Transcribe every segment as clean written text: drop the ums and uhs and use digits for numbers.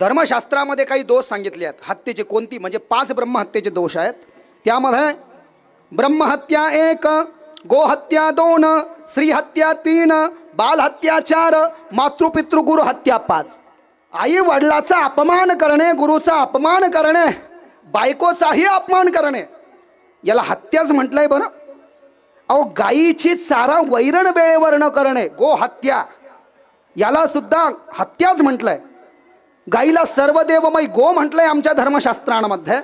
धर्मशास्त्रामध्ये काही दोष सांगितले आहेत हत्येचे. कोणती म्हणजे 5 ब्रह्महत्येचे दोष आहेत. त्यामध्ये ब्रह्महत्या 1, गोहत्या 2, स्त्रीहत्या 3, बालहत्या 4, मातृपितृ गुरु हत्या 5. आई वडिलाचा अपमान करणे, गुरुचा अपमान करणे, बायकोचाही अपमान करणे याला हत्याच म्हटलंय बरं. अहो गायीची चारा वैरण वेळेवर न करणे गोहत्या याला सुद्धा हत्याच म्हटलंय. गाईला सर्व देवमय गो म्हटलंय आमच्या धर्मशास्त्रांमध्ये.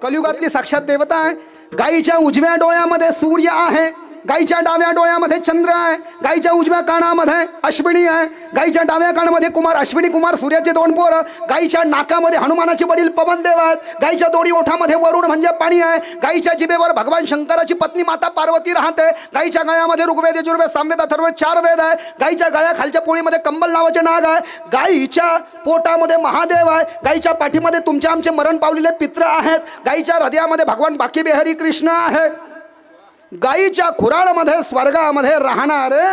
कलियुगातली साक्षात देवता आहे. गाईच्या उजव्या डोळ्यामध्ये सूर्य आहे, गाईच्या डाव्या डोळ्यामध्ये चंद्र आहे, गाईच्या उजव्या कानामध्ये अश्विनी आहे, गाईच्या डाव्या कानामध्ये कुमार, अश्विनी कुमार सूर्याचे 2 पोरं, गाईच्या नाकामध्ये हनुमानाचे वडील पवनदेव आहेत, गाईच्या दोन्ही ओठामध्ये वरुण म्हणजे पाणी आहे, गाईच्या जिभेवर भगवान शंकराची पत्नी माता पार्वती राहते, गाईच्या गळ्यामध्ये ऋग्वेद यजुर्वेद सामवेद अथर्ववेद 4 वेद आहे, गाईच्या गळ्या खालच्या पोळीमध्ये कंबल नावाचे नाग आहे, गाईच्या पोटामध्ये महादेव आहे, गाईच्या पाठीमध्ये तुमच्या आमचे मरण पावलेले पित्र आहेत, गाईच्या हृदयामध्ये भगवान बाकी बिहारी कृष्ण आहे, गाईच्या खुराळमध्ये स्वर्गामध्ये राहणारे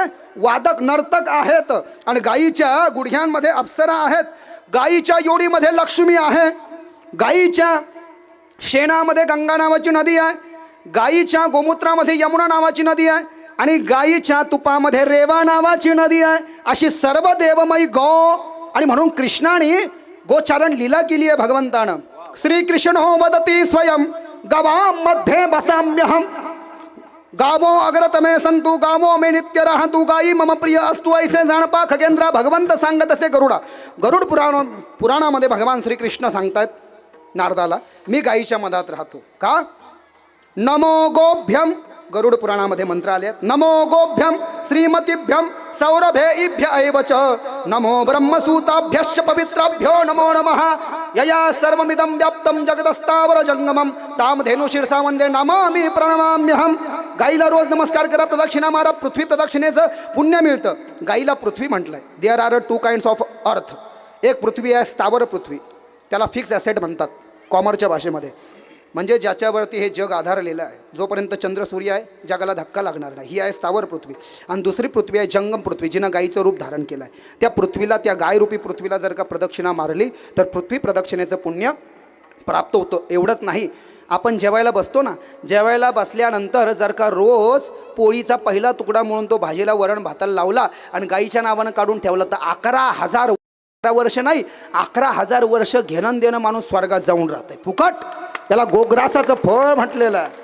वादक नर्तक आहेत आणि गाईच्या गुडघ्यांमध्ये अप्सरा आहेत, गाईच्या योडीमध्ये लक्ष्मी आहे, गाईच्या शेणामध्ये गंगा नावाची नदी आहे, गाईच्या गोमूत्रामध्ये यमुना नावाची नदी आहे आणि गाईच्या तुपामध्ये रेवा नावाची नदी आहे. अशी सर्व देवमयी गो आणि म्हणून कृष्णाने गोचारण लीला केली आहे भगवंतानं. श्रीकृष्णो वदती स्वयं गवां मध्ये बसाम्यहम गावो अग्रत में संतु गावो में नित्य राहतु गाई मम प्रिय अस्तु ऐसे जाणपा खगेंद्रा. भगवंत सांगत असे गरुड पुराणामध्ये भगवान श्रीकृष्ण सांगतात नारदाला मी गाईच्या मधात राहतो का. नमो गोभ्यम गरुड पुराणामध्ये मंत्र आले आहेत. नमो गोभ्यम श्रीमतीभ्यम सौरभेभ्य एवच नमो ब्रह्मसूताभ्यश्च पवित्राभ्यो नमो नमः यया सर्वमिदं व्याप्तं जगदस्तावर जंगमम ताम धेनु शिरसा वंदे नमामि प्रणमाम्यहम. गाईला रोज नमस्कार करा, प्रदक्षिणा मारा, पृथ्वी प्रदक्षिणेचं पुण्य मिळतं. गाईला पृथ्वी म्हटलंय. There R 2 kinds of earth. एक पृथ्वी आहे स्थावर पृथ्वी, त्याला फिक्स ॲसेट म्हणतात कॉमर्सच्या भाषेमध्ये, म्हणजे ज्याच्यावरती हे जग आधारलेलं आहे. जोपर्यंत चंद्र सूर्य आहे जगाला धक्का लागणार नाही, ही आहे स्थावर पृथ्वी. आणि दुसरी पृथ्वी आहे जंगम पृथ्वी, जिनं गाईचं रूप धारण केलं आहे. त्या पृथ्वीला, त्या गायरूपी पृथ्वीला जर का प्रदक्षिणा मारली तर पृथ्वी प्रदक्षिणेचं पुण्य प्राप्त होतं. एवढंच नाही, आपण जेवायला बसतो ना, जेवायला बसल्यानंतर जर का रोज पोळीचा पहिला तुकडा म्हणून तो भाजीला वरण भाताला लावला आणि गाईच्या नावानं काढून ठेवला तर 11,000 वर्ष नाही 11,000 वर्ष घेणं देणं माणूस स्वर्गात जाऊन राहतंय फुकट. त्याला गोग्रासाचं फळ म्हटलेलं आहे.